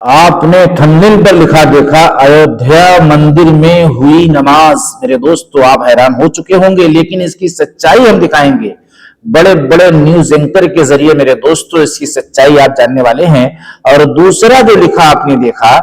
آپ نے تھمبنیل پر لکھا دیکھا ایودھیا مندر میں ہوئی نماز. میرے دوستو آپ حیران ہو چکے ہوں گے، لیکن اس کی سچائی ہم دکھائیں گے بڑے بڑے نیوز اینکر کے ذریعے. میرے دوستو اس کی سچائی آپ جاننے والے ہیں. اور دوسرا جو لکھا آپ نے دیکھا،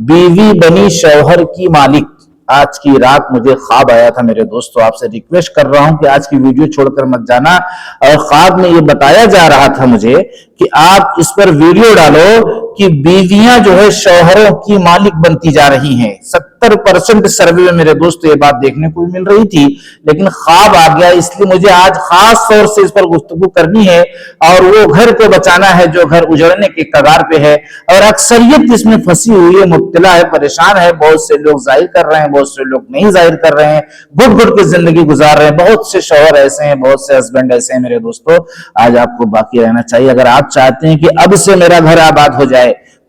بیوی بنی شوہر کی مالک. آج کی رات مجھے خواب آیا تھا میرے دوستو، آپ سے ریکویسٹ کر رہا ہوں کہ آج کی ویڈیو چھوڑ کر مت جانا. اور خواب میں یہ بتایا جا رہا تھا مجھے کہ آپ اس پر ویڈیو ڈالو کہ بیویاں جو ہے شوہروں کی مالک بنتی جا رہی ہیں. 70% سروے میں میرے دوست یہ بات دیکھنے کو مل رہی تھی، لیکن خواب آ گیا، اس لیے مجھے آج خاص طور سے اس پر گفتگو کرنی ہے. اور وہ گھر کو بچانا ہے جو گھر اجڑنے کے کگار پہ ہے، اور اکثریت اس میں پھنسی ہوئی ہے، مبتلا ہے، پریشان ہے. بہت سے لوگ ظاہر کر رہے ہیں، بہت سے لوگ نہیں ظاہر کر رہے ہیں، گھٹ گھٹ کے زندگی گزار رہے ہیں. بہت سے شوہر ایسے ہیں، بہت سے ہسبینڈ ایسے ہیں. میرے دوستو آج آپ کو باقی رہنا چاہیے. اگر آپ چاہتے ہیں کہ اب سے میرا گھر آباد ہو جائے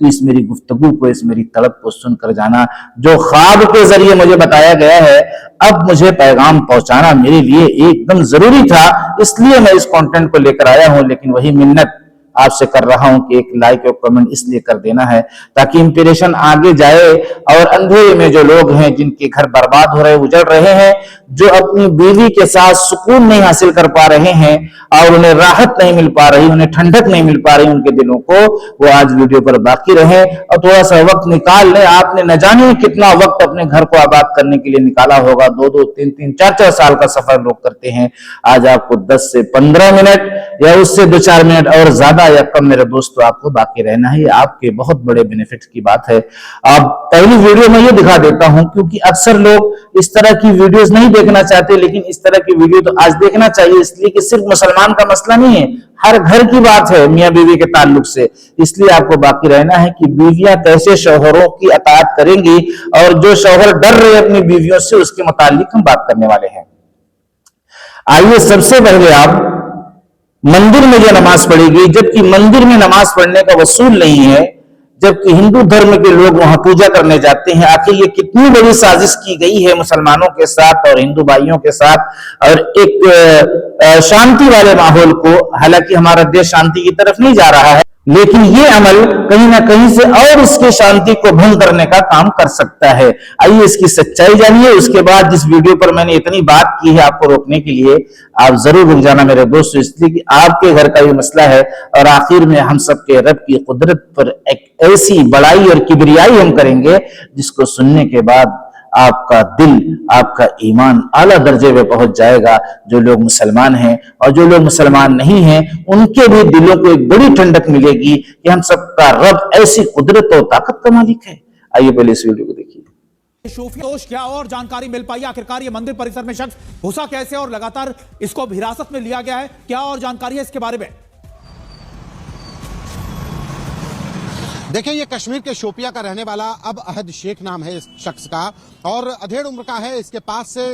تو اس میری گفتگو کو، اس میری طلب کو سن کر جانا. جو خواب کے ذریعے مجھے بتایا گیا ہے، اب مجھے پیغام پہنچانا میرے لیے ایک دم ضروری تھا، اس لیے میں اس کانٹینٹ کو لے کر آیا ہوں. لیکن وہی منت آپ سے کر رہا ہوں کہ ایک لائک اور کمنٹ اس لیے کر دینا ہے تاکہ امپریشن آگے جائے. اور اندھیرے میں جو لوگ ہیں، جن کے گھر برباد ہو رہے، اجڑ رہے ہیں، جو اپنی بیوی کے ساتھ سکون نہیں حاصل کر پا رہے ہیں اور انہیں راحت نہیں مل پا رہی، انہیں ٹھنڈک نہیں مل پا رہی ان کے دلوں کو، وہ آج ویڈیو پر باقی رہیں اور تھوڑا سا وقت نکال لیں. آپ نے نہ جانے کتنا وقت اپنے گھر کو آباد کرنے کے لیے نکالا ہوگا. 2 3 4 سال کا سفر لوگ کرتے ہیں. آج آپ کو 10 سے 15 منٹ یا اس سے 2-4 منٹ اور زیادہ یا کم میرے دوستو آپ کو باقی رہنا ہے. یہ آپ کے بہت بڑے بینیفٹ کی بات ہے. آپ پہلی ویڈیو میں یہ دکھا دیتا ہوں کیونکہ اکثر لوگ اس طرح کی ویڈیوز نہیں دیکھنا چاہتے، لیکن اس طرح کی ویڈیو تو آج دیکھنا چاہیے، اس لیے کہ صرف مسلمان کا مسئلہ نہیں ہے، ہر گھر کی بات ہے میاں بیوی کے تعلق سے. اس لیے آپ کو باقی رہنا ہے کہ بیویاں کیسے شوہروں کی اطاعت کریں گی، اور جو شوہر ڈر رہے اپنی بیویوں سے، اس کے متعلق ہم بات کرنے والے ہیں. آئیے سب سے پہلے آپ مندر میں جو نماز پڑھے گی، جبکہ مندر میں نماز پڑھنے کا وصول نہیں ہے، جبکہ ہندو دھرم کے لوگ وہاں پوجا کرنے جاتے ہیں. آخر یہ کتنی بڑی سازش کی گئی ہے مسلمانوں کے ساتھ اور ہندو بھائیوں کے ساتھ، اور ایک شانتی والے ماحول کو. حالانکہ ہمارا دیش شانتی کی طرف نہیں جا رہا ہے، لیکن یہ عمل کہیں نہ کہیں سے اور اس کے شانتی کو بھنگ کرنے کا کام کر سکتا ہے. آئیے اس کی سچائی جانیے. اس کے بعد جس ویڈیو پر میں نے اتنی بات کی ہے آپ کو روکنے کے لیے، آپ ضرور رک جانا میرے دوست، اس لیے کہ آپ کے گھر کا یہ مسئلہ ہے. اور آخر میں ہم سب کے رب کی قدرت پر ایک ایسی بڑائی اور کبریائی ہم کریں گے جس کو سننے کے بعد آپ کا دل، آپ کا ایمان اعلیٰ درجے پہ پہنچ جائے گا. جو لوگ مسلمان ہیں اور جو لوگ مسلمان نہیں ہیں، ان کے بھی دلوں کو ایک بڑی ٹھنڈک ملے گی کہ ہم سب کا رب ایسی قدرت اور طاقت کا مالک ہے. آئیے پہلے اس ویڈیو کو دیکھیے. شوفیوش کیا اور جانکاری مل پائی؟ آخرکار یہ مندر پریسر میں شخص گھسا کیسے اور لگاتار اس کو حراست میں لیا گیا ہے؟ کیا اور جانکاری ہے اس کے بارے میں؟ دیکھیں، یہ کشمیر کے شوپیہ کا رہنے والا اب احد شیخ نام ہے اس شخص کا، اور ادھیڑ عمر کا ہے. اس کے پاس سے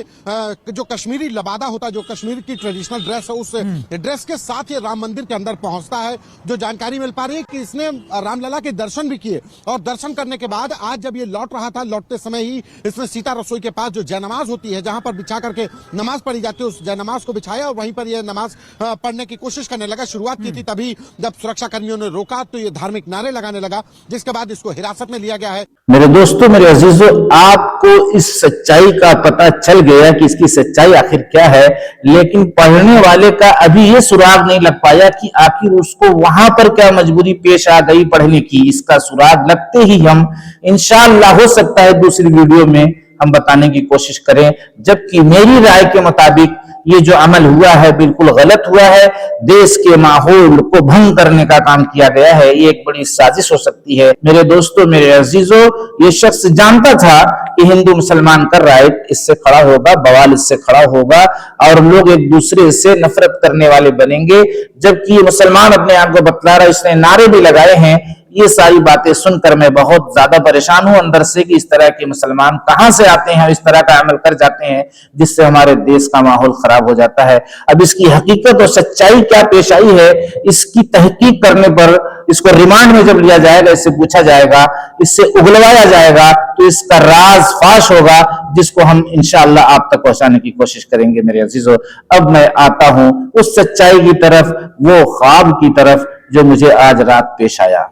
جو کشمیری لبادہ ہوتا ہے، جو کشمیر کی ٹریڈیشنل ڈریس ہے، اس ڈریس کے ساتھ یہ رام مندر کے اندر پہنچتا ہے. جو جانکاری مل پا رہی ہے کہ اس نے رام للا کے درشن بھی کیے، اور درشن کرنے کے بعد آج جب یہ لوٹ رہا تھا، لوٹتے سمے ہی اس نے سیتا رسوئی کے پاس جو جے نماز ہوتی ہے، جہاں پر بچھا کر کے نماز پڑھی جاتی ہے، اس جے نماز کو بچھایا اور وہیں پر یہ نماز پڑھنے کی کوشش کرنے لگا. شروعات کی تھی، تبھی جب سرکشا کرمیوں نے روکا تو یہ دھارمک نعرے لگانے لگا، جس کے بعد اس کو حراست میں لیا گیا ہے. میرے دوستو، میرے عزیزو، آپ کو اس سچائی کا پتہ چل گیا کہ اس کی سچائی آخر کیا ہے، لیکن پڑھنے والے کا ابھی یہ سراغ نہیں لگ پایا کہ آخر اس کو وہاں پر کیا مجبوری پیش آ گئی پڑھنے کی. اس کا سراغ لگتے ہی ہم انشاءاللہ ہو سکتا ہے دوسری ویڈیو میں ہم بتانے کی کوشش کریں. جبکہ میری رائے کے مطابق یہ جو عمل ہوا ہے بالکل غلط ہوا ہے. دیش کے ماحول کو بھنگ کرنے کا کام کیا گیا ہے. یہ ایک بڑی سازش ہو سکتی ہے. میرے دوستو، میرے عزیزو، یہ شخص جانتا تھا کہ ہندو مسلمان کر رہا ہے، اس سے کھڑا ہوگا، بوال اس سے کھڑا ہوگا اور لوگ ایک دوسرے سے نفرت کرنے والے بنیں گے. جبکہ یہ مسلمان اپنے آپ کو بتلا رہا ہے، اس نے نعرے بھی لگائے ہیں. یہ ساری باتیں سن کر میں بہت زیادہ پریشان ہوں اندر سے کہ اس طرح کے مسلمان کہاں سے آتے ہیں اور اس طرح کا عمل کر جاتے ہیں جس سے ہمارے دیش کا ماحول خراب ہو جاتا ہے. اب اس کی حقیقت اور سچائی کیا پیش آئی ہے، اس کی تحقیق کرنے پر اس کو ریمانڈ میں جب لیا جائے گا، اس سے پوچھا جائے گا، اس سے اگلوایا جائے گا، تو اس کا راز فاش ہوگا، جس کو ہم انشاءاللہ آپ تک پہنچانے کی کوشش کریں گے. میرے عزیزو، اب میں آتا ہوں اس سچائی کی طرف، وہ خواب کی طرف جو مجھے آج رات پیش آیا.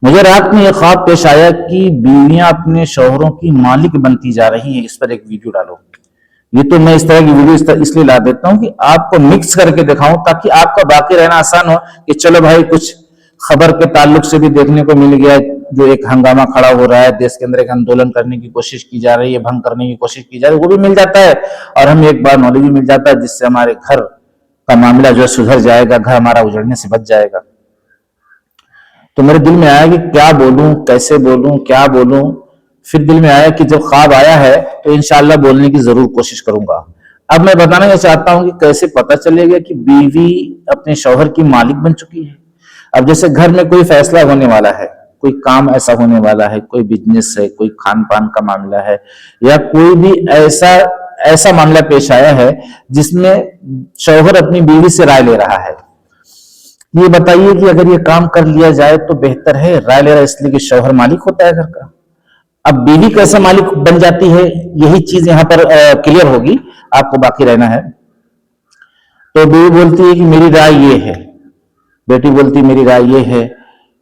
مجھے رات میں یہ خواب پیش آیا کہ بیویاں اپنے شوہروں کی مالک بنتی جا رہی ہیں، اس پر ایک ویڈیو ڈالو۔ یہ تو میں اس طرح کی ویڈیو اس لیے لا دیتا ہوں کہ آپ کو مکس کر کے دکھاؤں تاکہ آپ کا باقی رہنا آسان ہو کہ چلو بھائی کچھ خبر کے تعلق سے بھی دیکھنے کو مل گیا، جو ایک ہنگامہ کھڑا ہو رہا ہے، دیش کے اندر ایک آندولن کرنے کی کوشش کی جا رہی ہے، بھنگ کرنے کی کوشش کی جا رہی ہے، وہ بھی مل جاتا ہے، اور ہمیں ایک بار نالج بھی مل جاتا ہے جس سے ہمارے گھر کا معاملہ جو ہے سدھر جائے گا، گھر ہمارا اجڑنے سے بچ جائے گا۔ تو میرے دل میں آیا کہ کیا بولوں، کیسے بولوں، کیا بولوں۔ پھر دل میں آیا کہ جب خواب آیا ہے تو انشاءاللہ بولنے کی ضرور کوشش کروں گا۔ اب میں بتانا یہ چاہتا ہوں کہ کیسے پتہ چلے گا کہ بیوی اپنے شوہر کی مالک بن چکی ہے۔ اب جیسے گھر میں کوئی فیصلہ ہونے والا ہے، کوئی کام ایسا ہونے والا ہے، کوئی بزنس ہے، کوئی کھان پان کا معاملہ ہے، یا کوئی بھی ایسا معاملہ پیش آیا ہے جس میں شوہر اپنی بیوی سے رائے لے رہا ہے، یہ بتائیے کہ اگر یہ کام کر لیا جائے تو بہتر ہے۔ رائے لے رہا ہے اس لیے کہ شوہر مالک ہوتا ہے گھر کا۔ اب بیوی کیسے مالک بن جاتی ہے، یہی چیز یہاں پر کلیئر ہوگی، آپ کو باقی رہنا ہے۔ تو بیوی بولتی ہے کہ میری رائے یہ ہے، بیٹی بولتی ہے میری رائے یہ ہے،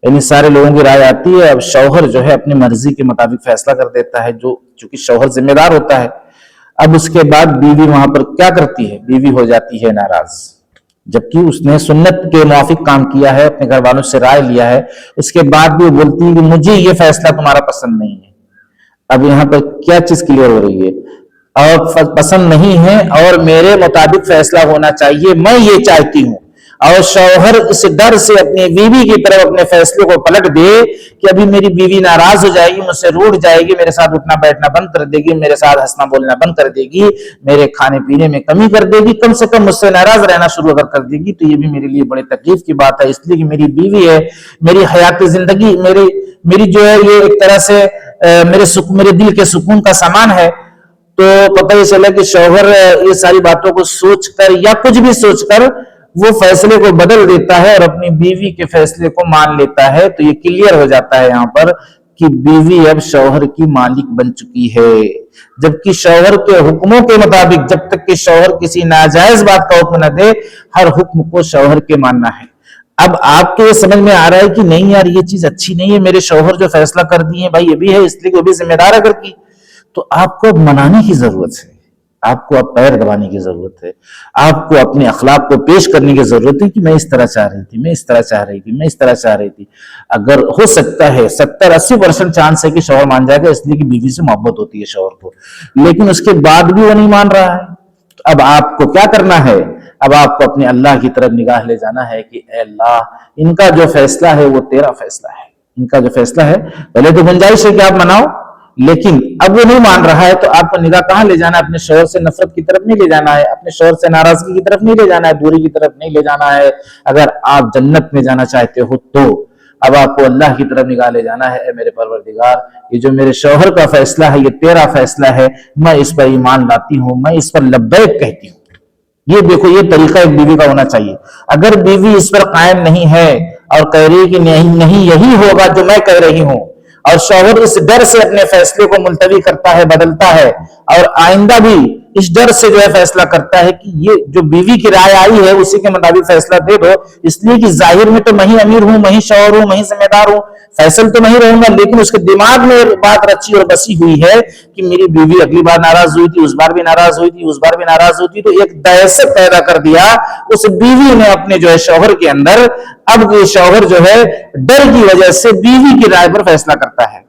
یعنی سارے لوگوں کی رائے آتی ہے۔ اب شوہر جو ہے اپنی مرضی کے مطابق فیصلہ کر دیتا ہے، جو چونکہ شوہر ذمہ دار ہوتا ہے۔ اب اس کے بعد بیوی وہاں پر کیا کرتی ہے، بیوی ہو جاتی ہے ناراض، جبکہ اس نے سنت کے موافق کام کیا ہے، اپنے گھر والوں سے رائے لیا ہے، اس کے بعد بھی وہ بولتی ہے کہ مجھے یہ فیصلہ تمہارا پسند نہیں ہے۔ اب یہاں پر کیا چیز کلیئر ہو رہی ہے، اور پسند نہیں ہے اور میرے مطابق فیصلہ ہونا چاہیے، میں یہ چاہتی ہوں۔ اور شوہر اس ڈر سے اپنی بیوی کی طرف اپنے فیصلے کو پلٹ دے کہ ابھی میری بیوی ناراض ہو جائے گی، مجھ سے روٹھ جائے گی، میرے ساتھ اٹھنا بیٹھنا بند کر دے گی، میرے ساتھ ہنسنا بولنا بند کر دے گی، میرے کھانے پینے میں کمی کر دے گی، کم سے کم مجھ سے ناراض رہنا شروع اگر کر دے گی تو یہ بھی میرے لیے بڑے تکلیف کی بات ہے، اس لیے کہ میری بیوی ہے، میری حیات زندگی، میری جو ہے یہ ایک طرح سے میرے دل کے سکون کا سامان ہے۔ تو پتہ یہ چلا کہ شوہر یہ ساری باتوں کو سوچ کر یا کچھ بھی سوچ کر وہ فیصلے کو بدل دیتا ہے اور اپنی بیوی کے فیصلے کو مان لیتا ہے۔ تو یہ کلیئر ہو جاتا ہے یہاں پر کہ بیوی اب شوہر کی مالک بن چکی ہے، جبکہ شوہر کے حکموں کے مطابق جب تک کہ شوہر کسی ناجائز بات کا حکم نہ دے، ہر حکم کو شوہر کے ماننا ہے۔ اب آپ کے سمجھ میں آ رہا ہے کہ نہیں یار یہ چیز اچھی نہیں ہے، میرے شوہر جو فیصلہ کر دیے بھائی یہ بھی ہے، اس لیے کہ وہ بھی ذمہ دار ہے گھر کی، تو آپ کو اب منانے کی ضرورت ہے، آپ کو اب پیر دبانے کی ضرورت ہے، آپ کو اپنے اخلاق کو پیش کرنے کی ضرورت ہے کہ میں اس طرح چاہ رہی تھی، میں اس طرح چاہ رہی تھی، میں اس طرح چاہ رہی تھی۔ اگر ہو سکتا ہے 70-80% چانس ہے کہ شوہر مان جائے گا، اس لیے کہ بیوی سے محبت ہوتی ہے شوہر کو، لیکن اس کے بعد بھی وہ نہیں مان رہا ہے۔ اب آپ کو کیا کرنا ہے، اب آپ کو اپنے اللہ کی طرف نگاہ لے جانا ہے کہ اے اللہ ان کا جو فیصلہ ہے وہ تیرا فیصلہ ہے، ان کا جو فیصلہ ہے پہلے تو گنجائش ہے کہ آپ مناؤ، لیکن اب وہ نہیں مان رہا ہے تو آپ کو نگاہ کہاں لے جانا ہے، اپنے شوہر سے نفرت کی طرف نہیں لے جانا ہے، اپنے شوہر سے ناراضگی کی طرف نہیں لے جانا ہے، دوری کی طرف نہیں لے جانا ہے۔ اگر آپ جنت میں جانا چاہتے ہو تو اب آپ کو اللہ کی طرف نگاہ لے جانا ہے، اے میرے پروردگار یہ جو میرے شوہر کا فیصلہ ہے یہ تیرا فیصلہ ہے، میں اس پر ایمان لاتی ہوں، میں اس پر لبیک کہتی ہوں۔ یہ دیکھو یہ طریقہ ایک بیوی کا ہونا چاہیے۔ اگر بیوی اس پر قائم نہیں ہے اور کہہ رہی ہے کہ نہیں یہی ہوگا جو میں کہہ رہی ہوں، اور شوہر اس ڈر سے اپنے فیصلے کو ملتوی کرتا ہے، بدلتا ہے، اور آئندہ بھی اس ڈر سے جو ہے فیصلہ کرتا ہے کہ یہ جو بیوی کی رائے آئی ہے اسی کے مطابق فیصلہ دے دو، اس لیے کہ ظاہر میں تو میں ہی امیر ہوں، میں ہی شوہر ہوں، میں ہی ذمہ دار ہوں، فیصل تو میں ہی رہوں گا، لیکن اس کے دماغ میں بات رچی اور بسی ہوئی ہے کہ میری بیوی اگلی بار ناراض ہوئی تھی، اس بار بھی ناراض ہوئی تھی، اس بار بھی ناراض ہوئی تھی، تو ایک دہشت پیدا کر دیا اس بیوی نے اپنے جو ہے شوہر کے اندر۔ اب یہ شوہر جو ہے ڈر کی وجہ سے بیوی کی رائے پر فیصلہ کرتا ہے۔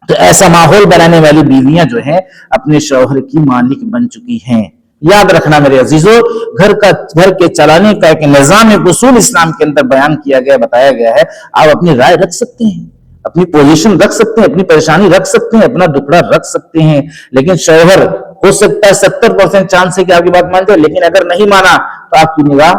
تو ایسا ماحول بنانے والی بیویاں جو ہیں اپنے شوہر کی مالک بن چکی ہیں۔ یاد رکھنا میرے عزیزو، گھر کے چلانے کا ایک نظام، ایک اصول اسلام کے اندر بیان کیا گیا، بتایا گیا ہے۔ آپ اپنی رائے رکھ سکتے ہیں، اپنی پوزیشن رکھ سکتے ہیں، اپنی پریشانی رکھ سکتے ہیں، اپنا دکھڑا رکھ سکتے ہیں، لیکن شوہر ہو سکتا ہے 70% چانس ہے کہ آپ کی بات مان جائے، لیکن اگر نہیں مانا تو آپ کی نگاہ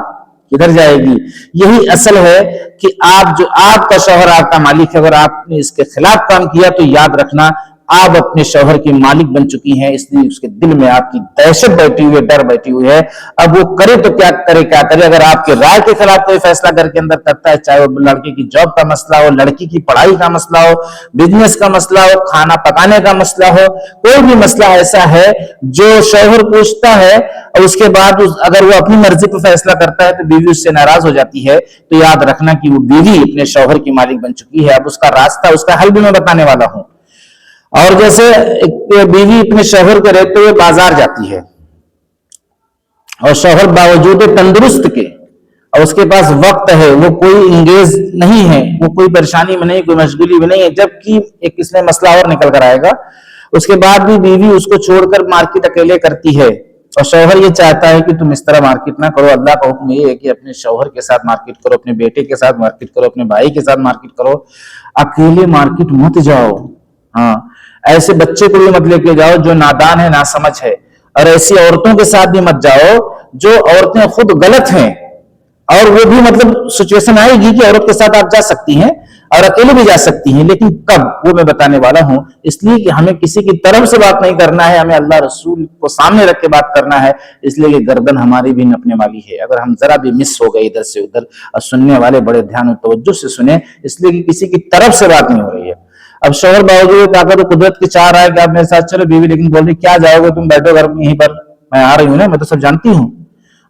کدھر جائے گی؟ یہی اصل ہے کہ آپ کا شوہر آپ کا مالک ہے، اگر آپ نے اس کے خلاف کام کیا تو یاد رکھنا آپ اپنے شوہر کی مالک بن چکی ہیں، اس لیے اس کے دل میں آپ کی دہشت بیٹھی ہوئی ہے، ڈر بیٹھی ہوئی ہے. اب وہ کرے تو کیا کرے. اگر آپ کے رائے کے خلاف کوئی فیصلہ گھر کے اندر کرتا ہے، چاہے وہ لڑکے کی جاب کا مسئلہ ہو، لڑکی کی پڑھائی کا مسئلہ ہو، بزنس کا مسئلہ ہو، کھانا پکانے کا مسئلہ ہو، کوئی بھی مسئلہ ایسا ہے جو شوہر پوچھتا ہے اور اس کے بعد اگر وہ اپنی مرضی پہ فیصلہ کرتا ہے تو بیوی اس سے ناراض ہو جاتی ہے، تو یاد رکھنا کہ وہ بیوی اپنے شوہر کی مالک بن چکی ہے. اب اس کا راستہ، اس کا حل بھی میں بتانے والا ہوں. اور جیسے بیوی اپنے شوہر کے رہتے ہوئے بازار جاتی ہے اور شوہر باوجود تندرست کے اور اس کے پاس وقت ہے، وہ کوئی انگیز نہیں ہے، وہ کوئی پریشانی میں نہیں، کوئی مشغولی میں نہیں ہے، جبکہ ایک اس میں مسئلہ اور نکل کر آئے گا. اس کے بعد بھی بیوی اس کو چھوڑ کر مارکیٹ اکیلے کرتی ہے اور شوہر یہ چاہتا ہے کہ تم اس طرح مارکیٹ نہ کرو. اللہ کا حکم یہ ہے کہ اپنے شوہر کے ساتھ مارکیٹ کرو، اپنے بیٹے کے ساتھ مارکیٹ کرو، اپنے بھائی کے ساتھ مارکیٹ کرو، اکیلے مارکیٹ مت جاؤ. ہاں، ایسے بچے کو بھی مت لے کے جاؤ جو نادان ہے، ناسمجھ ہے، اور ایسی عورتوں کے ساتھ بھی مت جاؤ جو عورتیں خود غلط ہیں. اور وہ بھی مطلب سچویشن آئے گی کہ عورت کے ساتھ آپ جا سکتی ہیں اور اکیلے بھی جا سکتی ہیں، لیکن کب، وہ میں بتانے والا ہوں. اس لیے کہ ہمیں کسی کی طرف سے بات نہیں کرنا ہے، ہمیں اللہ رسول کو سامنے رکھ کے بات کرنا ہے. اس لیے کہ گردن ہماری بھی نپنے والی ہے اگر ہم ذرا بھی مس ہو گئے ادھر سے ادھر. اور سننے والے بڑے دھیان و توجہ سے سنیں، اس لیے کہ کسی کی طرف سے بات نہیں ہو رہی ہے. اب شوہر باوجود طاقت و قدرت کے چاہ رہا ہے کہ آپ میرے ساتھ چلو، بیوی لیکن بول رہی کیا جاؤ گے تم، بیٹھو گھر میں یہیں پر، میں آ رہی ہوں نا، میں تو سب جانتی ہوں.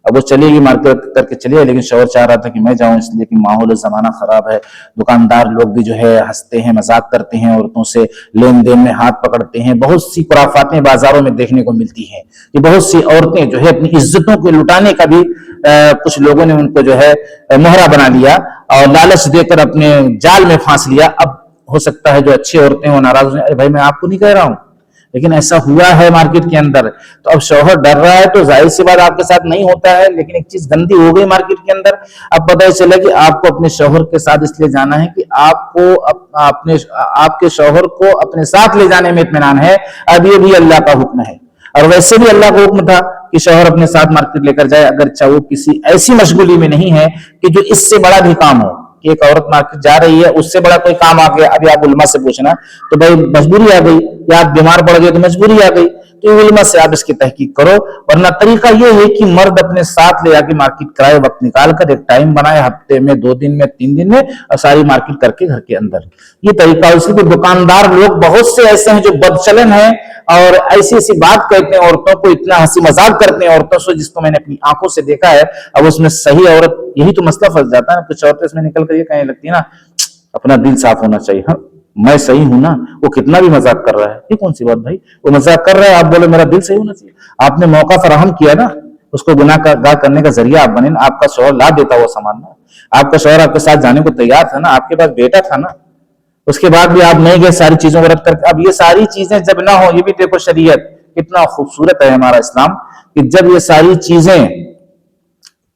اب وہ چلے گی مارکیٹ کر کے چلیے، لیکن شوہر چاہ رہا تھا کہ میں جاؤں، اس لیے کہ ماحول زمانہ خراب ہے. دکاندار لوگ بھی جو ہے ہنستے ہیں، مذاق کرتے ہیں، عورتوں سے لین دین میں ہاتھ پکڑتے ہیں. بہت سی خرافاتیں بازاروں میں دیکھنے کو ملتی ہیں کہ بہت سی عورتیں جو ہے اپنی عزتوں کو لٹانے کا بھی کچھ لوگوں نے ان کو جو ہے مہرا بنا لیا اور لالچ دے کر اپنے جال میں پھانس لیا. اب ہو سکتا ہے جو اچھی عورتیں وہ ناراض ہیں، ارے بھائی میں آپ کو نہیں کہہ رہا ہوں، لیکن ایسا ہوا ہے مارکیٹ کے اندر. تو اب شوہر ڈر رہا ہے تو ظاہر سی بات آپ کے ساتھ نہیں ہوتا ہے، لیکن ایک چیز گندی ہو گئی مارکیٹ کے اندر. اب پتہ چلا کہ آپ کو اپنے شوہر کے ساتھ اس لیے جانا ہے کہ آپ کے شوہر کو اپنے ساتھ لے جانے میں اطمینان ہے. اب یہ بھی اللہ کا حکم ہے، اور ویسے بھی اللہ کا حکم تھا کہ شوہر اپنے ساتھ مارکیٹ لے کر جائے، اگرچہ وہ کسی ایسی مشغولی میں نہیں ہے کہ جو اس سے بڑا بھی کام ہو. کہ ایک عورت مارکیٹ جا رہی ہے، اس سے بڑا کوئی کام آ گیا، ابھی آپ علماء سے پوچھنا تو بھائی مجبوری آ گئی، یا آپ بیمار پڑ گئے تو مجبوری آ گئی، تو علماء سے آپ اس کی تحقیق کرو. ورنہ طریقہ یہ ہے کہ مرد اپنے ساتھ لے جا کے مارکیٹ کرائے، وقت نکال کر ایک ٹائم بنائے، ہفتے میں 2 دن میں 3 دن میں، اور ساری مارکیٹ کر کے گھر کے اندر. یہ طریقہ. اسی لیے دکاندار لوگ بہت سے ایسے ہیں جو بدچلن ہیں اور ایسی ایسی بات کہتے ہیں عورتوں کو، اتنا ہنسی مذاق کرتے ہیں عورتوں سے، جس کو میں نے اپنی آنکھوں سے دیکھا ہے. اب اس میں صحیح عورت، یہی تو مسئلہ پھنس جاتا ہے. کچھ عورتیں اس میں نکل کر یہ کہنے لگتی ہے نا، اپنا دل صاف ہونا چاہیے، ہاں میں صحیح ہوں نا، وہ کتنا بھی مذاق کر رہا ہے. یہ کون سی بات بھائی، وہ مذاق کر رہا ہے، آپ بولے میرا دل صحیح ہونا چاہیے. آپ نے موقع فراہم کیا نا، اس کو گناہ گار کرنے کا ذریعہ آپ بنے نا. آپ کا شوہر لا دیتا وہ سامان نا، آپ کا شوہر آپ کے ساتھ جانے کو تیار تھا نا، آپ کے پاس بیٹا تھا نا، اس کے بعد بھی آپ نہیں گئے، ساری چیزوں کو رد کر کے. اب یہ ساری چیزیں جب نہ ہو، یہ بھی دیکھو شریعت کتنا خوبصورت ہے ہمارا اسلام، کہ جب یہ ساری چیزیں،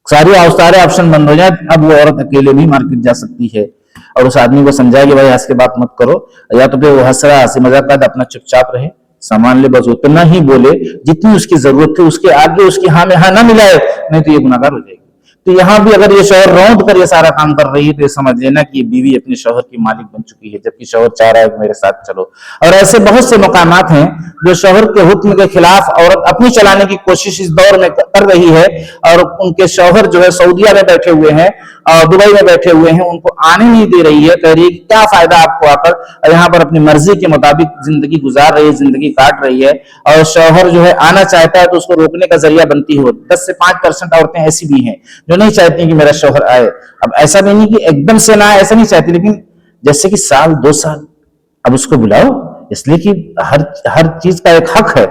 سارے آپشن بند ہو جائیں، اب وہ عورت اکیلے بھی مارکیٹ جا سکتی ہے. اور اس آدمی کو سمجھائے کہ بھائی ہنس کے بات مت کرو، یا تو پھر وہ ہنس رہا، ہنسی مذاق کرتا، اپنا چپ چاپ رہے، سامان لے، بس اتنا ہی بولے جتنی اس کی ضرورت تھی، اس کے آگے اس کی ہاں میں ہاں نہ ملائے، نہیں تو یہ گناہگار ہو جائے گی. تو یہاں بھی اگر یہ شوہر روند کر یہ سارا کام کر رہی ہے تو یہ سمجھ لینا کہ یہ بیوی اپنے شوہر کی مالک بن چکی ہے، جبکہ شوہر چاہ رہا ہے کہ میرے ساتھ چلو. اور ایسے بہت سے مقامات ہیں جو شوہر کے حکم کے خلاف عورت اپنی چلانے کی کوشش اس دور میں کر رہی ہے، اور ان کے شوہر جو ہے سعودیہ میں بیٹھے ہوئے ہیں اور دبئی میں بیٹھے ہوئے ہیں، ان کو آنے نہیں دے رہی ہے. کہہ رہی ہے کیا فائدہ آپ کو آ کر، یہاں پر اپنی مرضی کے مطابق زندگی گزار رہی ہے، زندگی کاٹ رہی ہے، اور شوہر جو ہے آنا چاہتا ہے تو اس کو روکنے کا ذریعہ بنتی ہو. 10 سے 5% عورتیں ایسی بھی ہیں جو نہیں چاہتی کہ میرا شوہر آئے. اب ایسا بھی نہیں کہ ایک دم سے نہ آئے، ایسا نہیں چاہتی، لیکن جیسے کہ سال 2 سال اب اس کو بلاؤ، اس لیے کہ ہر چیز کا ایک حق ہے.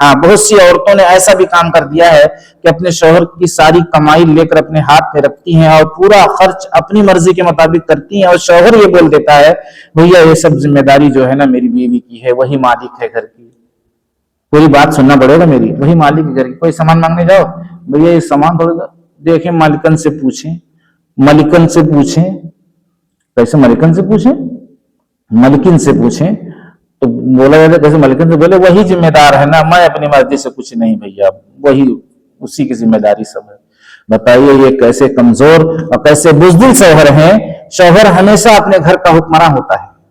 ہاں، بہت سی عورتوں نے ایسا بھی کام کر دیا ہے کہ اپنے شوہر کی ساری کمائی لے کر اپنے ہاتھ میں رکھتی ہیں اور پورا خرچ اپنی مرضی کے مطابق کرتی ہیں، اور شوہر یہ بول دیتا ہے بھیا یہ سب ذمہ داری جو ہے نا میری بیوی کی ہے، وہی مالک ہے گھر کی، پوری بات سننا پڑے گا میری، وہی مالک ہے گھر کی. کوئی سامان مانگنے جاؤ، بھیا یہ سامان تھوڑا سا دیکھیں، مالکن سے پوچھیں. کیسے ملکن سے پوچھیں؟ ملکن سے پوچھیں. تو بولا جاتا ہے کیسے ملکن سے؟ بولے وہی ذمہ دار ہے نا، میں اپنی مرضی سے کچھ نہیں بھیا، وہی اسی کی ذمہ داری سب ہے. بتائیے یہ کیسے کمزور اور کیسے بزدل شوہر ہیں. شوہر ہمیشہ اپنے گھر کا حکمراں ہوتا ہے،